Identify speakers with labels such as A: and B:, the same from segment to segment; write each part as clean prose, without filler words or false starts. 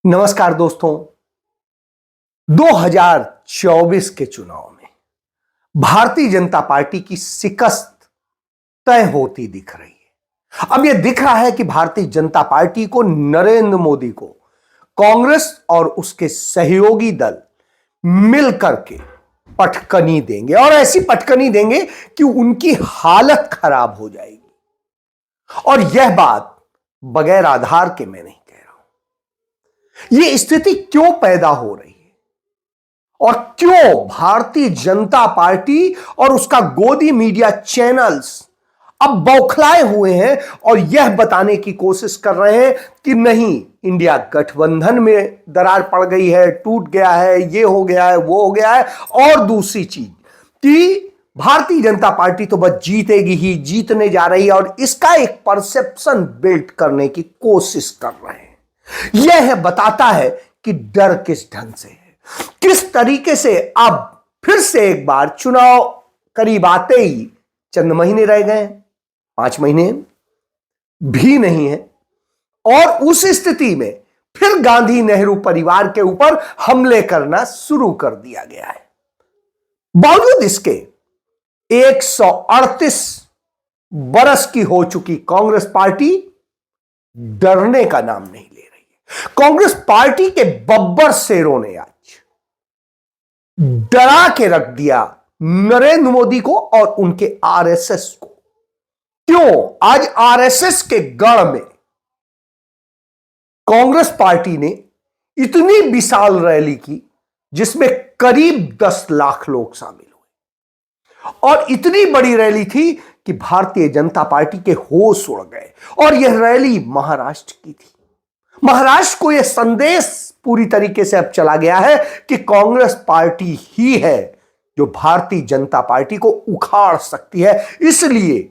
A: नमस्कार दोस्तों। 2024 के चुनाव में भारतीय जनता पार्टी की शिकस्त तय होती दिख रही है। अब यह दिख रहा है कि भारतीय जनता पार्टी को, नरेंद्र मोदी को, कांग्रेस और उसके सहयोगी दल मिलकर के पटकनी देंगे और ऐसी पटकनी देंगे कि उनकी हालत खराब हो जाएगी। और यह बात बगैर आधार के मैं नहीं कह रहा हूं। यह स्थिति क्यों पैदा हो रही है और क्यों भारतीय जनता पार्टी और उसका गोदी मीडिया चैनल्स अब बौखलाए हुए हैं और यह बताने की कोशिश कर रहे हैं कि नहीं, इंडिया गठबंधन में दरार पड़ गई है, टूट गया है, ये हो गया है, वो हो गया है। और दूसरी चीज कि भारतीय जनता पार्टी तो बस जीतेगी ही, जीतने जा रही है और इसका एक परसेप्शन बिल्ड करने की कोशिश कर रहे हैं। यह बताता है कि डर किस ढंग से है, किस तरीके से। अब फिर से एक बार चुनाव करीब आते ही, चंद महीने रह गए, 5 महीने भी नहीं है, और उस स्थिति में फिर गांधी नेहरू परिवार के ऊपर हमले करना शुरू कर दिया गया है। बावजूद इसके 138 बरस की हो चुकी कांग्रेस पार्टी डरने का नाम नहीं ले रही है। कांग्रेस पार्टी के बब्बर शेरों ने आज डरा के रख दिया नरेंद्र मोदी को और उनके आरएसएस को। क्यों? आज आरएसएस के गढ़ में कांग्रेस पार्टी ने इतनी विशाल रैली की जिसमें करीब 10 लाख लोग शामिल हुए, और इतनी बड़ी रैली थी कि भारतीय जनता पार्टी के होश उड़ गए। और यह रैली महाराष्ट्र की थी। महाराष्ट्र को यह संदेश पूरी तरीके से अब चला गया है कि कांग्रेस पार्टी ही है जो भारतीय जनता पार्टी को उखाड़ सकती है। इसलिए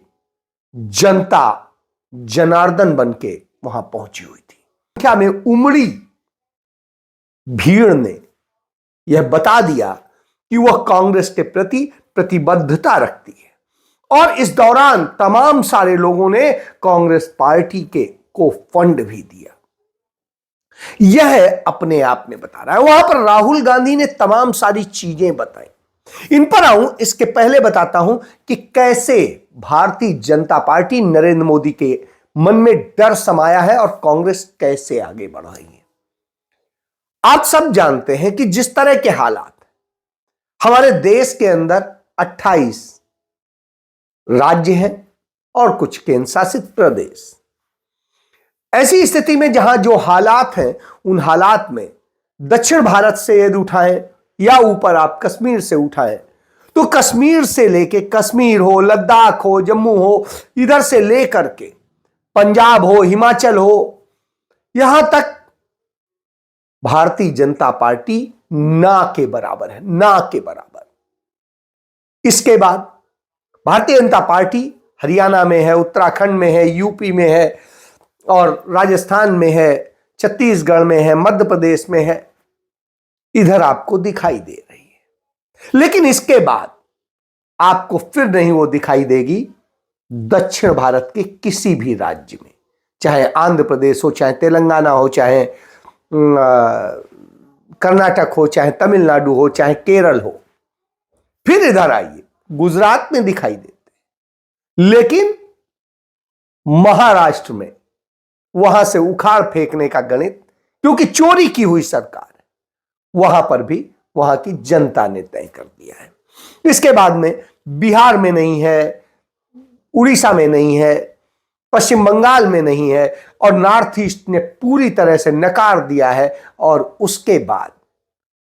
A: जनता जनार्दन बन के वहां पहुंची हुई थी। संख्या में उमड़ी भीड़ ने यह बता दिया कि वह कांग्रेस के प्रति प्रतिबद्धता रखती है, और इस दौरान तमाम सारे लोगों ने कांग्रेस पार्टी को फंड भी दिया। यह अपने आप में बता रहा है। वहां पर राहुल गांधी ने तमाम सारी चीजें बताई, इन पर आऊं। इसके पहले बताता हूं कि कैसे भारतीय जनता पार्टी, नरेंद्र मोदी के मन में डर समाया है और कांग्रेस कैसे आगे बढ़ रही है। आप सब जानते हैं कि जिस तरह के हालात हमारे देश के अंदर 28 राज्य हैं और कुछ केंद्र शासित प्रदेश, ऐसी स्थिति में जहां जो हालात हैं उन हालात में दक्षिण भारत से यदि उठाएं या ऊपर आप कश्मीर से उठाएं, तो कश्मीर से लेके कश्मीर हो, लद्दाख हो, जम्मू हो, इधर से लेकर के पंजाब हो, हिमाचल हो, यहां तक भारतीय जनता पार्टी ना के बराबर है, ना के बराबर। इसके बाद भारतीय जनता पार्टी हरियाणा में है, उत्तराखंड में है, यूपी में है और राजस्थान में है, छत्तीसगढ़ में है, मध्य प्रदेश में है, इधर आपको दिखाई दे रही है। लेकिन इसके बाद आपको फिर नहीं वो दिखाई देगी दक्षिण भारत के किसी भी राज्य में, चाहे आंध्र प्रदेश हो, चाहे तेलंगाना हो, चाहे कर्नाटक हो, चाहे तमिलनाडु हो, चाहे केरल हो। फिर इधर आइए, गुजरात में दिखाई देते, लेकिन महाराष्ट्र में वहां से उखाड़ फेंकने का गणित, क्योंकि चोरी की हुई सरकार है, वहां पर भी वहां की जनता ने तय कर दिया है। इसके बाद में बिहार में नहीं है, उड़ीसा में नहीं है, पश्चिम बंगाल में नहीं है, और नॉर्थ ईस्ट ने पूरी तरह से नकार दिया है, और उसके बाद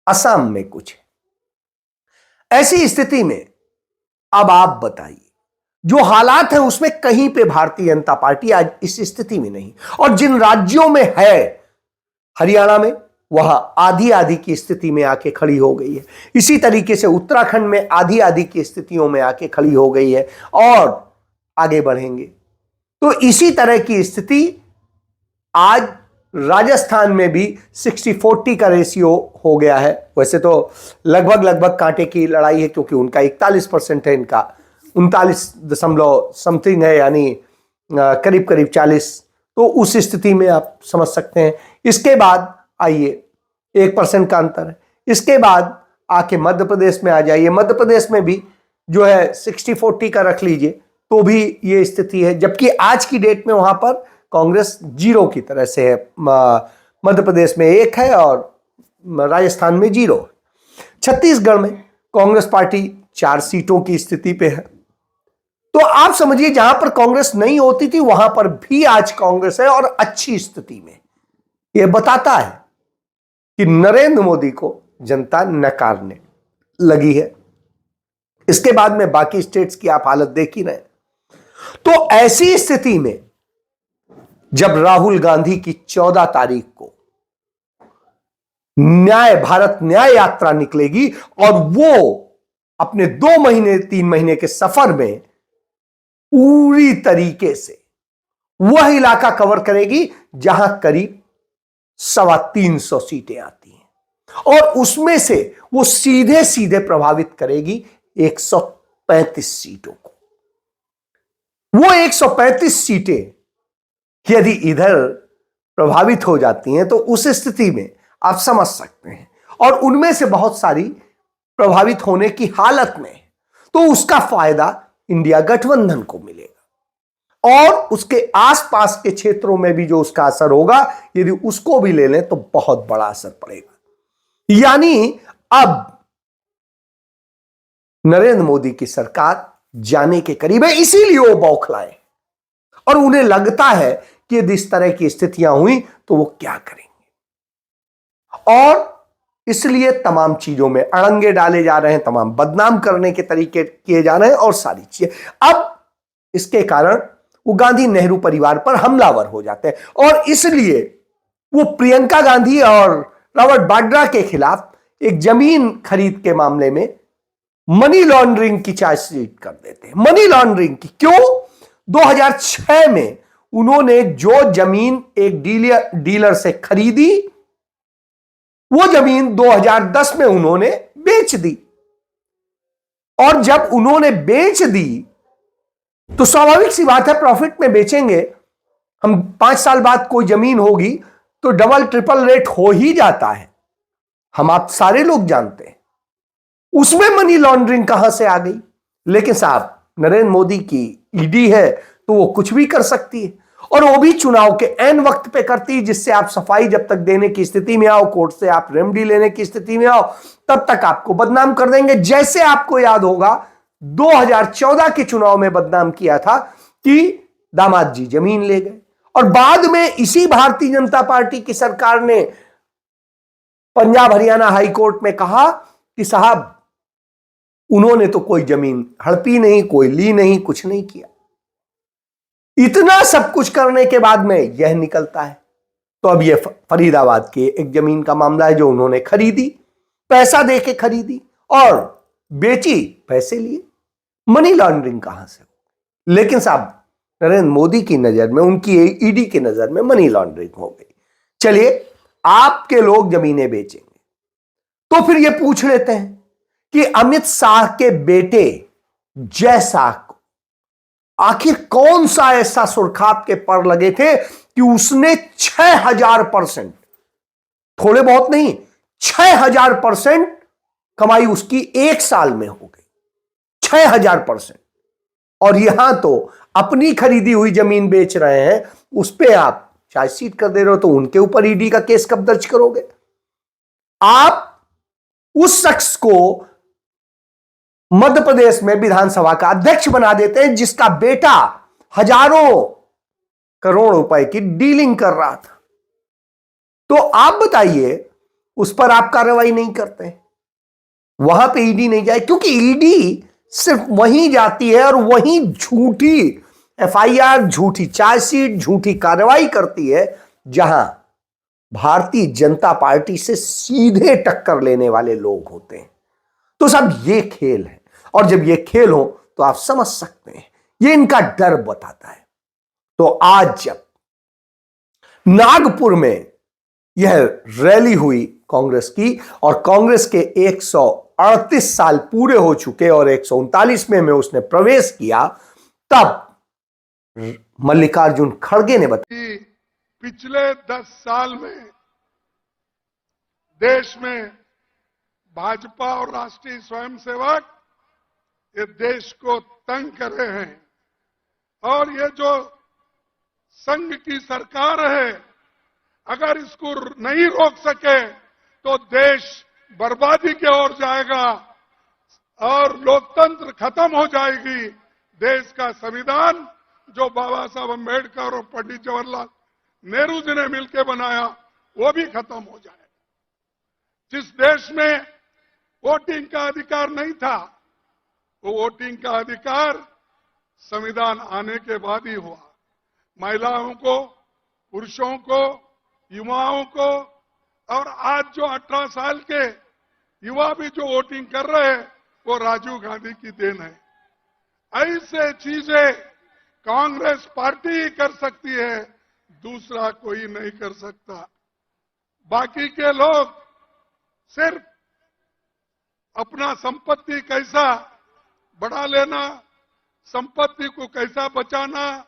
A: असम में कुछ है। ऐसी स्थिति में अब आप बताइए, जो हालात है उसमें कहीं पे भारतीय जनता पार्टी आज इस स्थिति में नहीं, और जिन राज्यों में है, हरियाणा में, वहां आधी आधी की स्थिति में आके खड़ी हो गई है। इसी तरीके से उत्तराखंड में आधी आधी की स्थितियों में आके खड़ी हो गई है, और आगे बढ़ेंगे तो इसी तरह की स्थिति आज राजस्थान में भी 60-40 का रेशियो हो गया है। वैसे तो लगभग कांटे की लड़ाई है, क्योंकि उनका 41% है, इनका 39 दशमलव समथिंग है, यानी करीब करीब 40। तो उस स्थिति में आप समझ सकते हैं। इसके बाद आइए 1% का अंतर है। इसके बाद आके मध्य प्रदेश में आ जाइए, मध्य प्रदेश में भी जो है 60-40 का रख लीजिए तो भी ये स्थिति है, जबकि आज की डेट में वहां पर कांग्रेस जीरो की तरह से है। मध्य प्रदेश में 1 है और राजस्थान में 0 है। छत्तीसगढ़ में कांग्रेस पार्टी 4 सीटों की स्थिति पे है। तो आप समझिए जहां पर कांग्रेस नहीं होती थी वहां पर भी आज कांग्रेस है और अच्छी स्थिति में। यह बताता है कि नरेंद्र मोदी को जनता नकारने लगी है। इसके बाद में बाकी स्टेट्स की आप हालत देख ही रहे। तो ऐसी स्थिति में जब राहुल गांधी की 14 तारीख को भारत न्याय यात्रा निकलेगी और वो अपने 2 महीने 3 महीने के सफर में पूरी तरीके से वह इलाका कवर करेगी जहां करीब 325 सीटें आती हैं और उसमें से वो सीधे सीधे प्रभावित करेगी 135 सीटों को। वो 135 सीटें यदि इधर प्रभावित हो जाती हैं तो उस स्थिति में आप समझ सकते हैं, और उनमें से बहुत सारी प्रभावित होने की हालत में, तो उसका फायदा इंडिया गठबंधन को मिलेगा और उसके आसपास के क्षेत्रों में भी जो उसका असर होगा यदि उसको भी ले लें तो बहुत बड़ा असर पड़ेगा। यानी अब नरेंद्र मोदी की सरकार जाने के करीब है, इसीलिए वो बौखलाए और उन्हें लगता है कि यदि इस तरह की स्थितियां हुई तो वो क्या करेंगे, और इसलिए तमाम चीजों में अड़ंगे डाले जा रहे हैं, तमाम बदनाम करने के तरीके किए जा रहे हैं और सारी चीजें। अब इसके कारण वो गांधी नेहरू परिवार पर हमलावर हो जाते हैं और इसलिए वो प्रियंका गांधी और रॉबर्ट वाड्रा के खिलाफ एक जमीन खरीद के मामले में मनी लॉन्ड्रिंग की चार्जशीट कर देते हैं। मनी लॉन्ड्रिंग की क्यों? 2006 में उन्होंने जो जमीन एक डीलर से खरीदी वो जमीन 2010 में उन्होंने बेच दी, और जब उन्होंने बेच दी तो स्वाभाविक सी बात है प्रॉफिट में बेचेंगे हम। 5 साल बाद कोई जमीन होगी तो डबल ट्रिपल रेट हो ही जाता है, हम आप सारे लोग जानते हैं। उसमें मनी लॉन्ड्रिंग कहां से आ गई? लेकिन साहब नरेंद्र मोदी की ईडी है तो वो कुछ भी कर सकती है, और वो भी चुनाव के एन वक्त पे करती है, जिससे आप सफाई जब तक देने की स्थिति में आओ, कोर्ट से आप रेमडी लेने की स्थिति में आओ, तब तक आपको बदनाम कर देंगे। जैसे आपको याद होगा 2014 के चुनाव में बदनाम किया था कि दामाद जी जमीन ले गए, और बाद में इसी भारतीय जनता पार्टी की सरकार ने पंजाब हरियाणा हाई कोर्ट में कहा कि साहब उन्होंने तो कोई जमीन हड़पी नहीं, कोई ली नहीं, कुछ नहीं किया। इतना सब कुछ करने के बाद में यह निकलता है। तो अब यह फरीदाबाद के एक जमीन का मामला है जो उन्होंने खरीदी, पैसा देके खरीदी और बेची, पैसे लिए। मनी लॉन्ड्रिंग कहां से? लेकिन साहब नरेंद्र मोदी की नजर में, उनकी ईडी की नजर में मनी लॉन्ड्रिंग हो गई। चलिए आपके लोग जमीनें बेचेंगे तो फिर यह पूछ लेते हैं कि अमित शाह के बेटे जय शाह को आखिर कौन सा ऐसा सुरखाब के पर लगे थे कि उसने 6000%, थोड़े बहुत नहीं, 6000% कमाई उसकी 1 साल में हो गई। 6000%। और यहां तो अपनी खरीदी हुई जमीन बेच रहे हैं, उस पर आप चार्जशीट कर दे रहे हो, तो उनके ऊपर ईडी का केस कब दर्ज करोगे? आप उस शख्स को मध्य प्रदेश में विधानसभा का अध्यक्ष बना देते हैं जिसका बेटा हजारों करोड़ रुपए की डीलिंग कर रहा था। तो आप बताइए उस पर आप कार्रवाई नहीं करते, वहां पे ईडी नहीं जाए, क्योंकि ईडी सिर्फ वहीं जाती है और वहीं झूठी एफआईआर, झूठी चार्जशीट, झूठी कार्रवाई करती है जहां भारतीय जनता पार्टी से सीधे टक्कर लेने वाले लोग होते हैं। तो सब ये खेल है, और जब ये खेल हो तो आप समझ सकते हैं, ये इनका डर बताता है। तो आज जब नागपुर में यह रैली हुई कांग्रेस की, और कांग्रेस के 138 साल पूरे हो चुके और 139वें में उसने प्रवेश किया, तब मल्लिकार्जुन खड़गे ने बताया
B: पिछले 10 साल में देश में भाजपा और राष्ट्रीय स्वयंसेवक ये देश को तंग कर रहे हैं और ये जो संघ की सरकार है, अगर इसको नहीं रोक सके तो देश बर्बादी की ओर जाएगा और लोकतंत्र खत्म हो जाएगी। देश का संविधान जो बाबा साहब अम्बेडकर और पंडित जवाहरलाल नेहरू जी ने मिलकर बनाया वो भी खत्म हो जाएगा। जिस देश में वोटिंग का अधिकार नहीं था, वो वोटिंग का अधिकार संविधान आने के बाद ही हुआ। महिलाओं को, पुरुषों को, युवाओं को और आज जो 18 साल के युवा भी जो वोटिंग कर रहे हैं वो राजीव गांधी की देन है। ऐसे चीजें कांग्रेस पार्टी ही कर सकती है, दूसरा कोई नहीं कर सकता। बाकी के लोग सिर्फ अपना संपत्ति कैसा बढ़ा लेना, संपत्ति को कैसा बचाना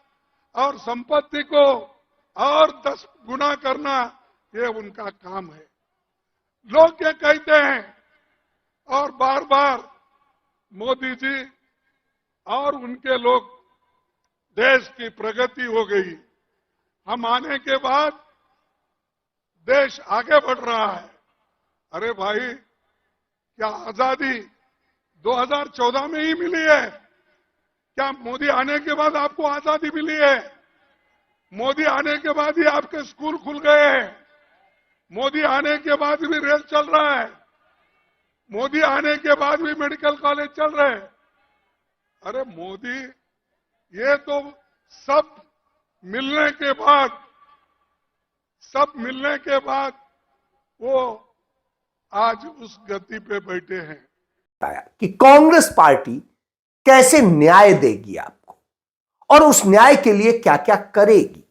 B: और संपत्ति को और 10 गुना करना, ये उनका काम है। लोग ये कहते हैं और बार बार मोदी जी और उनके लोग देश की प्रगति हो गई, हम आने के बाद देश आगे बढ़ रहा है। अरे भाई, क्या आजादी 2014 में ही मिली है? क्या मोदी आने के बाद आपको आजादी मिली है? मोदी आने के बाद ही आपके स्कूल खुल गए हैं। मोदी आने के बाद भी रेल चल रहा है। मोदी आने के बाद भी मेडिकल कॉलेज चल रहे हैं। अरे मोदी, ये तो सब मिलने के बाद वो आज उस गति पे बैठे हैं
A: कि कांग्रेस पार्टी कैसे न्याय देगी आपको और उस न्याय के लिए क्या क्या करेगी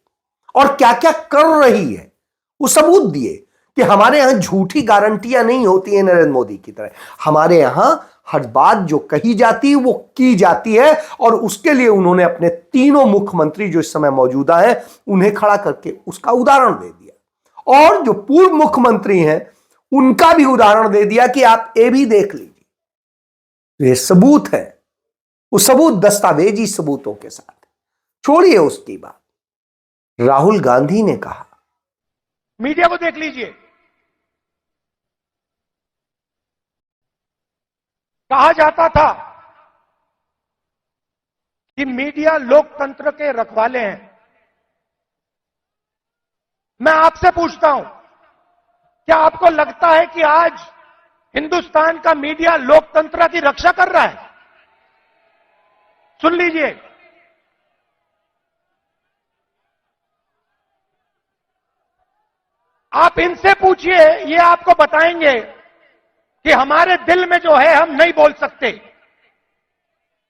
A: और क्या क्या कर रही है, वो सबूत दिए कि हमारे यहां झूठी गारंटियां नहीं होती है नरेंद्र मोदी की तरह। हमारे यहां हर बात जो कही जाती है वो की जाती है और उसके लिए उन्होंने अपने तीनों मुख्यमंत्री जो इस समय मौजूदा है उन्हें खड़ा करके उसका उदाहरण दे दिया और जो पूर्व मुख्यमंत्री हैं उनका भी उदाहरण दे दिया कि आप ये भी देख लीजिए। ये सबूत है, वो सबूत दस्तावेजी सबूतों के साथ। छोड़िए उसकी बात। राहुल गांधी ने कहा,
C: मीडिया को देख लीजिए, कहा जाता था कि मीडिया लोकतंत्र के रखवाले हैं। मैं आपसे पूछता हूं, क्या आपको लगता है कि आज हिंदुस्तान का मीडिया लोकतंत्र की रक्षा कर रहा है? सुन लीजिए, आप इनसे पूछिए, ये आपको बताएंगे कि हमारे दिल में जो है हम नहीं बोल सकते।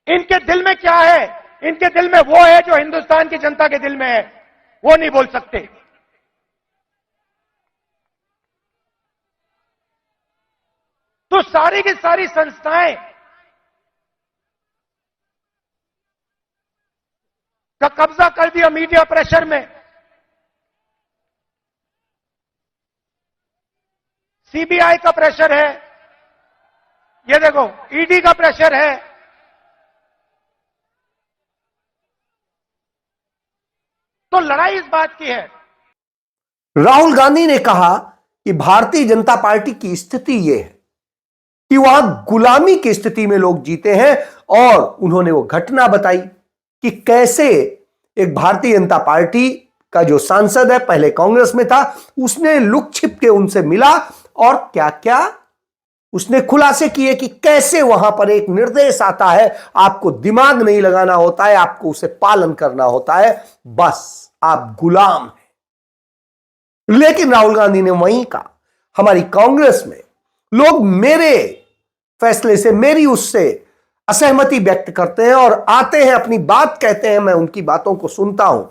C: इनके दिल में क्या है? इनके दिल में वो है जो हिंदुस्तान की जनता के दिल में है, वो नहीं बोल सकते। तो सारी की सारी संस्थाएं का कब्जा कर दिया मीडिया प्रेशर में। सीबीआई का प्रेशर है, ये देखो ईडी का प्रेशर है। तो लड़ाई इस बात की है।
A: राहुल गांधी ने कहा कि भारतीय जनता पार्टी की स्थिति यह है कि वहां गुलामी की स्थिति में लोग जीते हैं और उन्होंने वो घटना बताई कि कैसे एक भारतीय जनता पार्टी का जो सांसद है, पहले कांग्रेस में था, उसने लुक छिप के उनसे मिला और क्या क्या उसने खुलासे किए कि कैसे वहां पर एक निर्देश आता है, आपको दिमाग नहीं लगाना होता है, आपको उसे पालन करना होता है, बस आप गुलाम हैं। लेकिन राहुल गांधी ने वहीं कहा, हमारी कांग्रेस में लोग मेरे फैसले से, मेरी उससे असहमति व्यक्त करते हैं और आते हैं, अपनी बात कहते हैं, मैं उनकी बातों को सुनता हूं,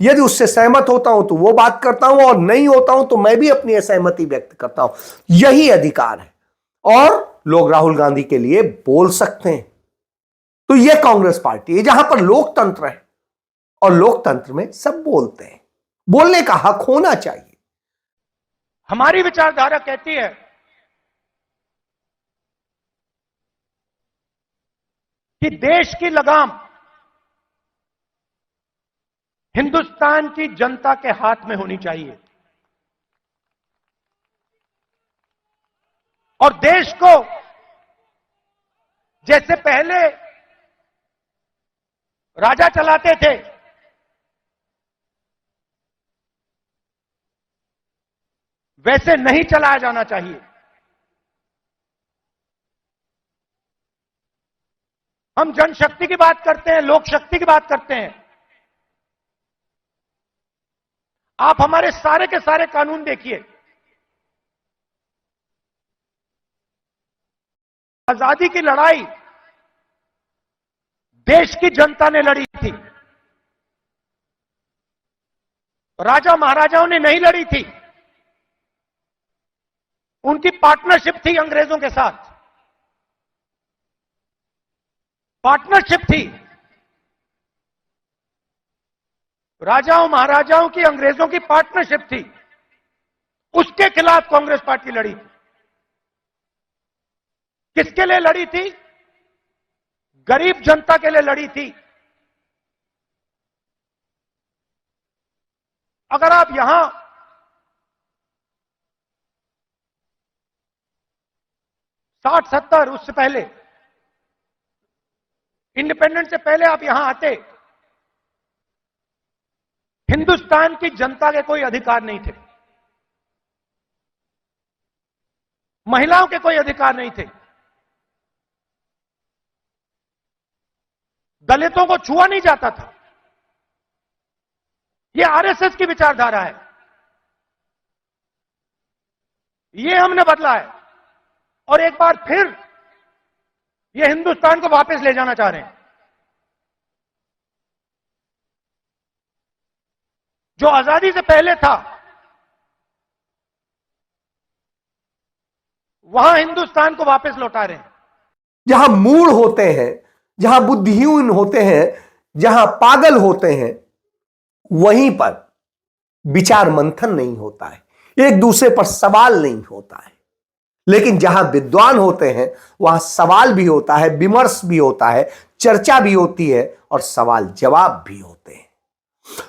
A: यदि उससे सहमत होता हूं तो वो बात करता हूं और नहीं होता हूं तो मैं भी अपनी असहमति व्यक्त करता हूं। यही अधिकार है और लोग राहुल गांधी के लिए बोल सकते हैं। तो यह कांग्रेस पार्टी है जहां पर लोकतंत्र है और लोकतंत्र में सब बोलते हैं, बोलने का हक होना चाहिए।
C: हमारी विचारधारा कहती है कि देश की लगाम हिंदुस्तान की जनता के हाथ में होनी चाहिए और देश को जैसे पहले राजा चलाते थे वैसे नहीं चलाया जाना चाहिए। हम जनशक्ति की बात करते हैं, लोक शक्ति की बात करते हैं। आप हमारे सारे के सारे कानून देखिए, आजादी की लड़ाई देश की जनता ने लड़ी थी, राजा महाराजाओं ने नहीं लड़ी थी। उनकी पार्टनरशिप थी अंग्रेजों के साथ, पार्टनरशिप थी। राजाओं महाराजाओं की अंग्रेजों की पार्टनरशिप थी, उसके खिलाफ कांग्रेस पार्टी लड़ी थी। किसके लिए लड़ी थी? गरीब जनता के लिए लड़ी थी। अगर आप यहां 60-70 उससे पहले, इंडिपेंडेंस से पहले आप यहां आते, हिंदुस्तान की जनता के कोई अधिकार नहीं थे, महिलाओं के कोई अधिकार नहीं थे, दलितों को छुआ नहीं जाता था। यह आरएसएस की विचारधारा है, यह हमने बदला है और एक बार फिर ये हिंदुस्तान को वापस ले जाना चाह रहे हैं। जो आजादी से पहले था वहां हिंदुस्तान को वापस लौटा रहे हैं।
A: जहां मूढ़ होते हैं, जहां बुद्धिहीन होते हैं, जहां पागल होते हैं, वहीं पर विचार मंथन नहीं होता है, एक दूसरे पर सवाल नहीं होता है। लेकिन जहां विद्वान होते हैं वहां सवाल भी होता है, विमर्श भी होता है, चर्चा भी होती है और सवाल जवाब भी होते हैं।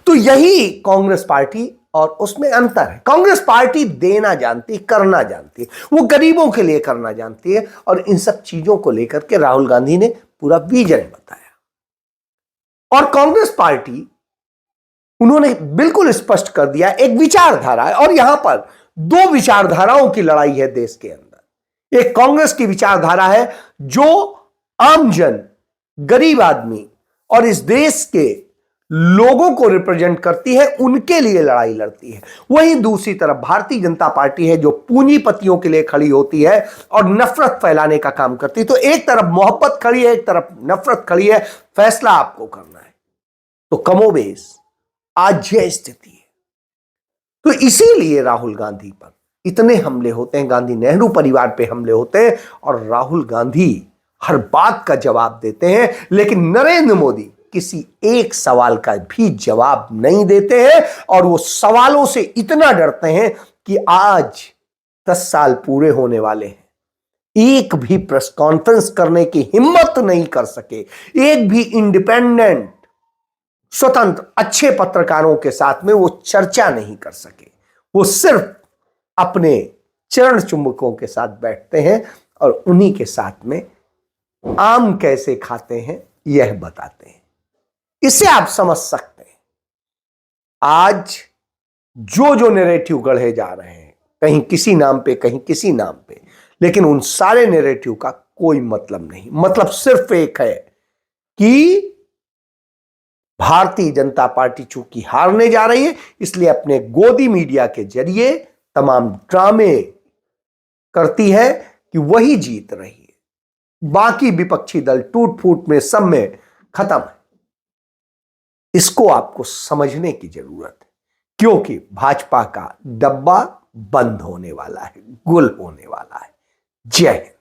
A: तो यही कांग्रेस पार्टी और उसमें अंतर है। कांग्रेस पार्टी देना जानती, करना जानती है, वो गरीबों के लिए करना जानती है और इन सब चीजों को लेकर के राहुल गांधी ने पूरा विजन बताया। और कांग्रेस पार्टी, उन्होंने बिल्कुल स्पष्ट कर दिया एक विचारधारा है और यहां पर दो विचारधाराओं की लड़ाई है देश के अंदर। एक कांग्रेस की विचारधारा है जो आमजन, गरीब आदमी और इस देश के लोगों को रिप्रेजेंट करती है, उनके लिए लड़ाई लड़ती है। वहीं दूसरी तरफ भारतीय जनता पार्टी है जो पूंजीपतियों के लिए खड़ी होती है और नफरत फैलाने का काम करती है। तो एक तरफ मोहब्बत खड़ी है, एक तरफ नफरत खड़ी है, फैसला आपको करना है। तो कमोबेश आज यह स्थिति है। तो इसीलिए राहुल गांधी पर इतने हमले होते हैं, गांधी नेहरू परिवार पे हमले होते हैं और राहुल गांधी हर बात का जवाब देते हैं, लेकिन नरेंद्र मोदी किसी एक सवाल का भी जवाब नहीं देते हैं और वो सवालों से इतना डरते हैं कि आज 10 साल पूरे होने वाले हैं, एक भी प्रेस कॉन्फ्रेंस करने की हिम्मत नहीं कर सके, एक भी इंडिपेंडेंट, स्वतंत्र, अच्छे पत्रकारों के साथ में वो चर्चा नहीं कर सके। वो सिर्फ अपने चरण चुंबकों के साथ बैठते हैं और उन्हीं के साथ में आम कैसे खाते हैं यह बताते हैं। इससे आप समझ सकते हैं आज जो जो नैरेटिव गढ़े जा रहे हैं, कहीं किसी नाम पे, कहीं किसी नाम पे, लेकिन उन सारे नैरेटिव का कोई मतलब नहीं। मतलब सिर्फ एक है कि भारतीय जनता पार्टी चूंकि हारने जा रही है, इसलिए अपने गोदी मीडिया के जरिए तमाम ड्रामे करती है कि वही जीत रही है, बाकी विपक्षी दल टूट फूट में, सब में खत्म है। इसको आपको समझने की जरूरत है, क्योंकि भाजपा का डब्बा बंद होने वाला है, गुल होने वाला है। जय हिंद।